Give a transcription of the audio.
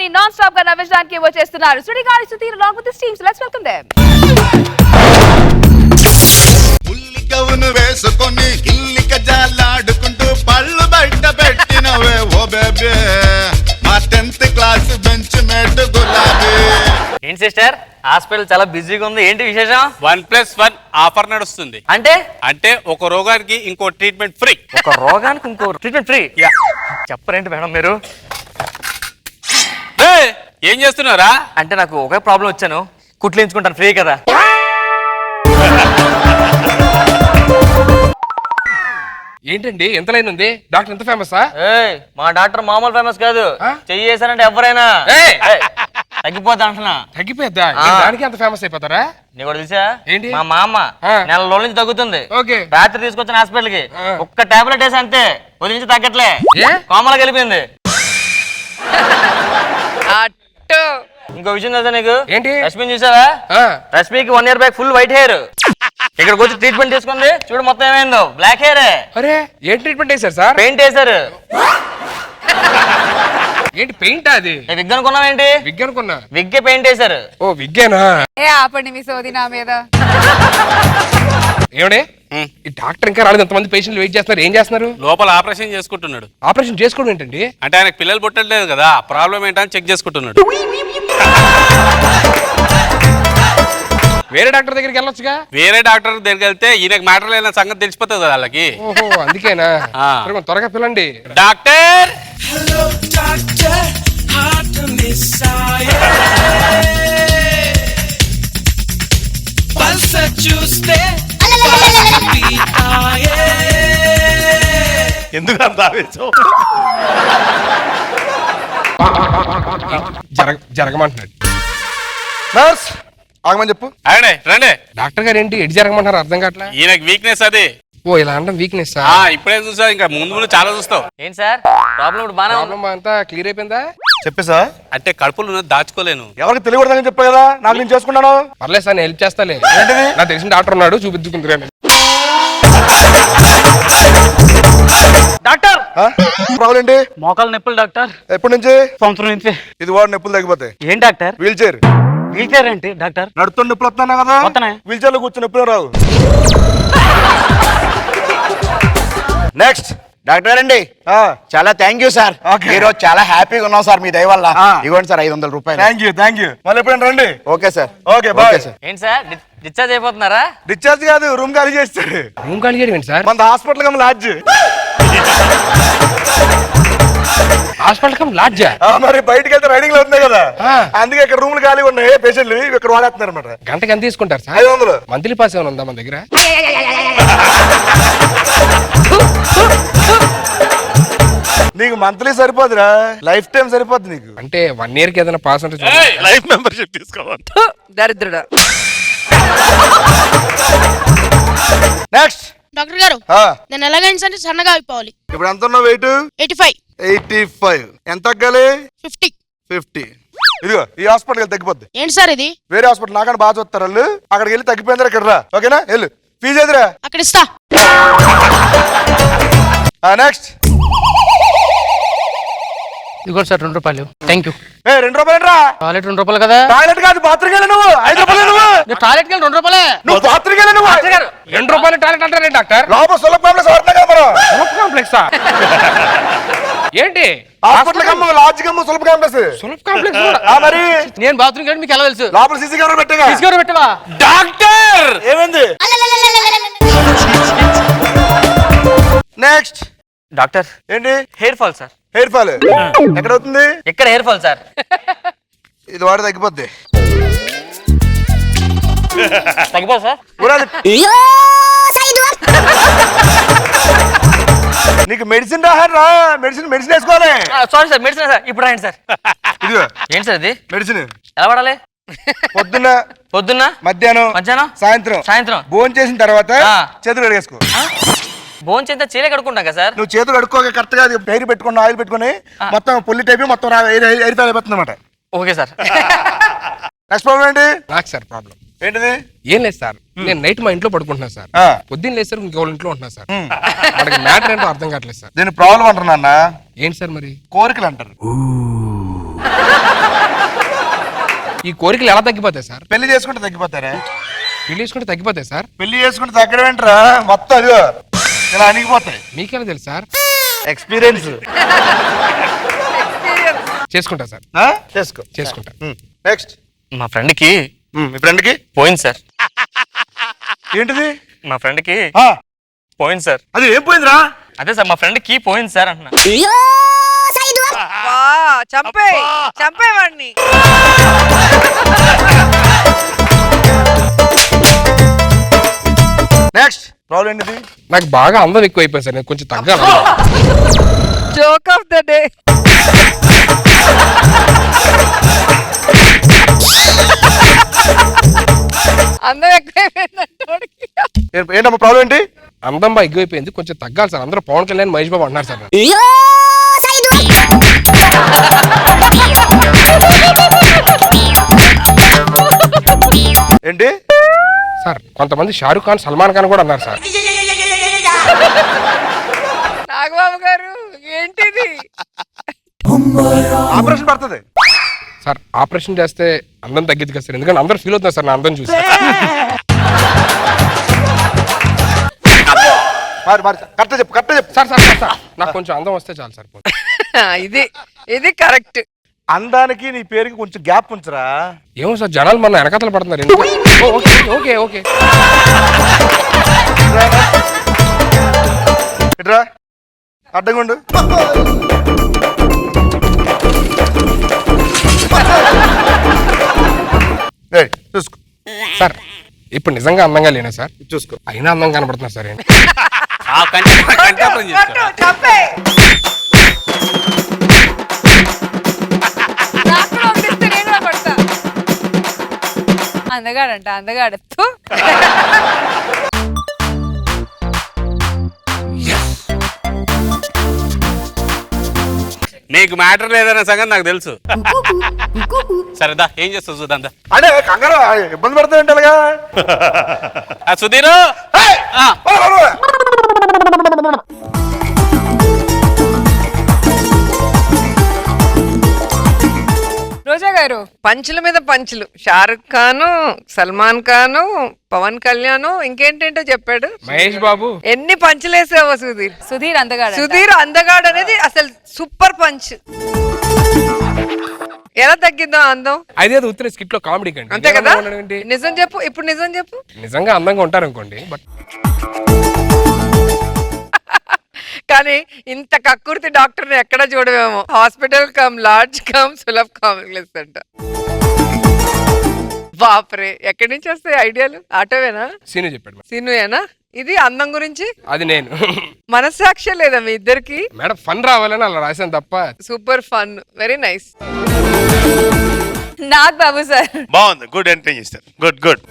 ని non stop గా నవ్వించడానికి వచ్చేస్తున్నారు Sudigali Sudheer along with his team. So let's welcome them. ఉల్లికవును వేసుకొని గిల్లిక జాలాడుకుంటూ పళ్ళు బయట పెట్టినవే ఓ బేబీ మా 10th క్లాస్ బెంచ్ మేట్ గులాబీ. ఏంటి సిస్టర్ హాస్పిటల్ చాలా బిజీగా ఉంది, ఏంటి విశేషం? 1+1 ఆఫర్ నడుస్తుంది. అంటే ఒక రోగానికి ఇంకో ట్రీట్మెంట్ ఫ్రీ. ఒక రోగానికి ఇంకో ట్రీట్మెంట్ ఫ్రీ? చెప్పరేంటి మేడం మీరు? ఏం చేస్తున్నారా? అంటే నాకు ఒకే ప్రాబ్లం వచ్చాను, కుట్లు ఎంచుకుంటాను ఫ్రీ కదా. ఏంటండి ఎంత లైన్ ఉంది? డాక్టర్ ఎంత ఫేమసా? మా డాక్టర్ మామూలు ఫేమస్ కాదు, చెయ్యి చేశానంటే ఎవరైనా తగ్గిపోతా అంటున్నా. తగ్గిపోద్దా? దానికి అంత ఫేమస్ అయిపోతారా? నీకు కూడా తెలుసా? ఏంటి? మా మామ నెల రోజుల నుంచి తగ్గుతుంది. ఓకే. రాత్రి తీసుకొచ్చిన హాస్పిటల్ కి ఒక్క టాబ్లెట్ వేసి అంతే, ఉదయం నుంచి తగ్గట్లే, కోమలకి వెళ్ళిపోయింది. ఇంకో విషయం తెలుసా నీకు? ఏంటి? రష్మిని చూసావా? రష్మికి 1 year back full white hair, ఇక్కడికి వచ్చి ట్రీట్మెంట్ తీసుకుంది, చూడు మొత్తం ఏమైందో బ్లాక్ హెయిర్. అరే ఏం ట్రీట్మెంట్ వేశారు సార్? పెయింట్ వేశారు. ఏంటి పెయింట్? అది విగ్ అనుకున్నావేంటి? విగ్ అనుకున్నా. విగ్గే పెయింట్ వేశారు. ఓ విగ్గేనా? ఆపండి మీ సోది నా మీద. ఏమండే ఈ డాక్టర్ ఇంకా రాలేదు, ఎంతమంది పేషెంట్లు వెయిట్ చేస్తున్నారు, ఏం చేస్తున్నారు? లోపల ఆపరేషన్ చేసుకుంటున్నాడు. ఆపరేషన్ చేసుకోవడం ఏంటండి? అంటే ఆయనకు పిల్లలు పుట్టలేదు కదా, ప్రాబ్లం ఏంటని చెక్ చేసుకుంటున్నాడు. వేరే డాక్టర్ దగ్గరికి వెళ్ళొచ్చుగా. వేరే డాక్టర్ దగ్గరికి వెళ్తే ఈయనకు మ్యాటర్ లేని సంగతి తెలిసిపోతుంది కదా వాళ్ళకి. ఓహో అందుకేనా? త్వరగా పిల్లండి. డాక్టర్ ఎందుకు అంత ఆవేశం? జరగమంటున్నాడు. నర్స్ ఆగమని చెప్పు. అడే రండి. డాక్టర్ గారు ఏంటి ఎడి జరగమంటారు? అర్థం కావట్లా. ఈయనకు వీక్నెస్ అది. ఓ ఇలా అంటే వీక్నెస్. ఇప్పుడే చూసా, ఇంకా ముందు ముందు చాలా చూస్తావు. ఏంటి సార్ ప్రాబ్లం? ఇప్పుడు బాగా ప్రాబ్లం అంతా క్లియర్ అయిపోయిందా? చెప్పేసా? అంటే కడుపులో దాచుకోలేను. ఎవరికి తెలియకూడదని చెప్పా కదా, నాకు నేను చేసుకున్నాను. పర్లేదు సార్, నేను హెల్ప్ చేస్తాలే. ఏంటిది? నాకు తెలిసిన డాక్టర్ ఉన్నాడు, చూపించుకుంటారు. డాక్టర్ ప్రాబ్లం ఏంటి? మోకాలు నొప్పులు డాక్టర్. ఎప్పటి నుంచి? సంవత్సరం నుంచి. ఇది వాడు నొప్పులు తగ్గిపోతాయి. ఏం doctor? Wheel chair. Wheel chair ఏంటి డాక్టర్? నడుతున్న నొప్పులు వస్తున్నా కదా, వస్తున్నాయి. వీల్ చైర్ లో కూర్చొని నొప్పులు రావు. నెక్స్ట్ డాక్టర్ గారండి, చాలా థ్యాంక్ యూ సార్. మీరు చాలా హ్యాపీగా ఉన్నాం సార్ మీ దయ వల్ల. ఇవ్వండి సార్ 500 రూపాయలు. Thank you. మళ్ళీ ఎప్పుడైనా రండి. Okay sir. Okay bye. ఏంటి సార్ డిశ్చార్జ్ అయిపోతున్నారా? డిశ్చార్జ్ కాదు, రూమ్ ఖాళీ చేస్తాడు. రూమ్ ఖాళీ చేయడం ఏంటి సార్? మన hospital cum lodge. Hospital cum లాడ్జా? మరి బయటకి వెళ్తే రైడింగ్ లో ఉంది కదా, అందుకే ఇక్కడ రూమ్లు ఖాళీ ఉన్నాయి, పేషెంట్లు ఇక్కడ వాడేస్తున్నారు అనమాట. గంటకి ఎంత తీసుకుంటారు సార్? 500. మంత్లీ పాస్ ఏమైనా ఉందా మన దగ్గర? నీకు మంత్లీ సరిపోదురా, లైఫ్ టైం సరిపోద్ది నీకు. అంటే 1 year కి ఏదైనా పాస్ ఉంటే లైఫ్ మెంబర్షిప్ తీసుకోవాలి. దరిద్రుడా. నెక్స్ట్ డాక్టర్ గారు, నేను ఎలాగైనా సరే సన్నగా అయిపోవాలి. ఇప్పుడు ఎంత ఉన్నావు వెయిట్? 85. 85. ఎంత తగ్గాలి? 50. 50. ఇదిగో ఈ హాస్పిటల్ వెళ్ళి తగ్గిపోద్ది. ఏంటి సార్ ఇది? వేరే హాస్పిటల్ నాకన్నా బాగా చూస్తారు వాళ్ళు, అక్కడికి వెళ్ళి తగ్గిపోయిందిరా ఇక్కడ రా. ఓకేనా? వెళ్ళు. ఫీజు ఎదురా? అక్కడ ఇస్తా. నెక్స్ట్. ఇదిగోండి సార్ 2 రూపాయలు. Thank you. 2 రూపాయలు రా. టాయిలెట్ 2 రూపాయలు కదా? టాయిలెట్ కాదు, బాత్రూమ్ వెళ్ళి నువ్వు 5 రూపాయలు. నువ్వు టాయిలెట్ కి 2 రూపాయలే. నువ్వు బాత్రూమ్ వెళ్ళి నువ్వు 2 రూపాయలు టాయిలెట్ అంటారే డాక్టర్? లోపల సులభ కాంప్లెక్స్ వాడుతున్నా కదా మనం. సులభ కాంప్లెక్సా? ఏంటి? హాస్పిటల్ కమ్మ, లాడ్జ్ కమ్మ, సులభ కాంప్లెక్స్. సులభ కాంప్లెక్స్ మరి నేను బాత్రూమ్ వెళ్ళి మీకు ఎలా తెలుసు? లోపల సీసీ కెమెరా పెట్టగా. తీసుకెళ్ళి పెట్టవా? డాక్టర్ ఏమైంది? నెక్స్ట్. డాక్టర్ ఏంటి? Hair fall sir. Hair fall ఎక్కడ అవుతుంది? ఎక్కడ హెయిర్ ఫాల్ సార్? ఇది వాడి తగ్గిపోద్ది. తగ్గిపోదు సార్? నీకు మెడిసిన్ రా, మెడిసిన్ వేసుకోవాలి. Sorry sir, medicine sir. ఇప్పుడు రాయండి సార్. ఇదిగో ఏంటి సార్ ఇది? మెడిసిన్. ఎలా వాడాలి? పొద్దున్న మధ్యాహ్నం సాయంత్రం భోజనం చేసిన తర్వాత చేతులు కడిగేసుకో. భోజనం చేస్తే చీలే కడుక్కుంటాం కదా సార్? నువ్వు చేతులు కడుక్కోక కరెక్ట్ గా హెయిర్ పెట్టుకుని ఆయిల్ పెట్టుకుని మొత్తం పొల్లి టైప్ మొత్తం హెయిర్ ఫాల్ అయిపోతుంది అనమాట. Okay sir. నెక్స్ట్ ప్రాబ్లం ఏంటి? నాకు సార్ ప్రాబ్లం ఏంటిది? ఏం లేదు సార్, నేను నైట్ మా ఇంట్లో పడుకుంటున్నా సార్. పొద్దున్న లేదు సార్, ఇంకెవరి ఇంట్లో ఉంటున్నా సార్. మనకి మ్యాటర్ ఏంటో అర్థం కావట్లేదు సార్. దీని ప్రాబ్లం అంటున్నా. ఏంటి సార్ మరి? కోరికలు అంటారు. ఈ కోరికలు ఎలా తగ్గిపోతాయి సార్? పెళ్లి చేసుకుంటే తగ్గిపోతారా? పెళ్లి చేసుకుంటే తగ్గిపోతాయి సార్? పెళ్లి చేసుకుంటే తగ్గడం ఏంట్రా, మొత్తం అదిగో ఇలా అణిగిపోతాయి. మీకెలా తెలుసు సార్? ఎక్స్పీరియన్స్. చేసుకుంటా సార్, చేసుకో. చేసుకుంటా. నెక్స్ట్. మా ఫ్రెండ్కి మీ ఫ్రెండ్కి పోయింది సార్. ఏంటిది? మా ఫ్రెండ్కి ఆ, పోయింది సార్. అది ఏం పోయిందిరా? అదే సార్ మా ఫ్రెండ్కి పోయింది సార్ అంటున్నా. చంపేవాడిని. నెక్స్ట్ ప్రాబ్లం ఏంటిది? నాకు బాగా అందం ఎక్కువైపోయింది సార్, నేను కొంచెం తగ్గాలి. Joke of the day. అందం ఎక్కువైపోయిందంటే ఏంటమ్మా ప్రాబ్లం ఏంటి? అందం బాగా ఎక్కువైపోయింది, కొంచెం తగ్గాలి సార్. అందరూ పవన్ కళ్యాణ్, మహేష్ బాబు అంటున్నారు సార్. ఏంటి సార్ కొంతమంది షారూక్ ఖాన్, సల్మాన్ ఖాన్ కూడా అన్నారు సార్. నాగబాబు గారు ఏంటిది? ఆపరేషన్ పడుతుంది సార్ ఆపరేషన్ చేస్తే అందం తగ్గిద్ది కదా సార్, ఎందుకంటే అందరూ ఫీల్ అవుతున్నారు సార్ నా అందం చూసి. కరెక్ట్ చెప్పు, కరెక్ట్ చెప్పు. సార్ సార్ సార్, సార్ నాకు కొంచెం అందం వస్తే చాలు సార్. ఇది కరెక్ట్. అందానికి నీ పేరుకి కొంచెం గ్యాప్ ఉంచరా. ఏమో సార్ జనాలు మన వెనకతలు పడుతున్నారు ఎందుకు? Okay okay okay. ఇట్రా అడ్డంగా ఉండు. ఏయ్, చూసుకో సార్ ఇప్పుడు నిజంగా అందంగా లేనా సార్? చూసుకో. అయినా అందంగా కనబడుతున్నా సార్ ఏంటి? ఆ కంటెంపరం చేసుకో. చంపే. నాకు కూడా ఒకటి ఇస్తే నేను కూడా కొడతా. అందగాడంట, అందగాడు. థు. నీకు మ్యాటర్ లేదనే సంగతి నాకు తెలుసు. సరేదా ఏం చేస్తావు చూద్దాం. అదే కంగారు ఇబ్బంది పడుతుంది అంటే అలాగా. సుధీరు రోజా గారు, పంచుల మీద పంచులు. షారుఖ్ ఖాన్, సల్మాన్ ఖాన్, పవన్ కళ్యాణ్, ఇంకేంటేంటో చెప్పాడు. మహేష్ బాబు. ఎన్ని పంచులేసావో సుధీర్. సుధీర్ అందగాడు అనేది అసలు సూపర్ పంచ్. ఎలా తగ్గిద్దాం అందం? అదే ఉత్తర స్కిట్ లో కామెడీ కండి. అంతే కదా. నిజం చెప్పు, ఇప్పుడు నిజం చెప్పు. నిజంగా అందంగా ఉంటారు అనుకోండి, బట్ కానీ ఇంత కక్కుర్తి డాక్టర్ని ఎక్కడ చూడవేమో. Hospital cum lodge cum Sulabh complex అంట. బాప్రే, ఎక్కడి నుంచి వస్తాయి ఐడియాలు? ఆటోవేనా? సీను చెప్పాడు. సీనుయేనా ఇది అందం గురించి? అది నేను. మనస్సాక్షి లేదా మీ ఇద్దరికి? మేడం ఫన్ రావాలని అలా రాశాను తప్ప. Super fun, very nice. Nag Babu sir బాగుంది, గుడ్ ఎంట్రీ చేస్తారు. Good good.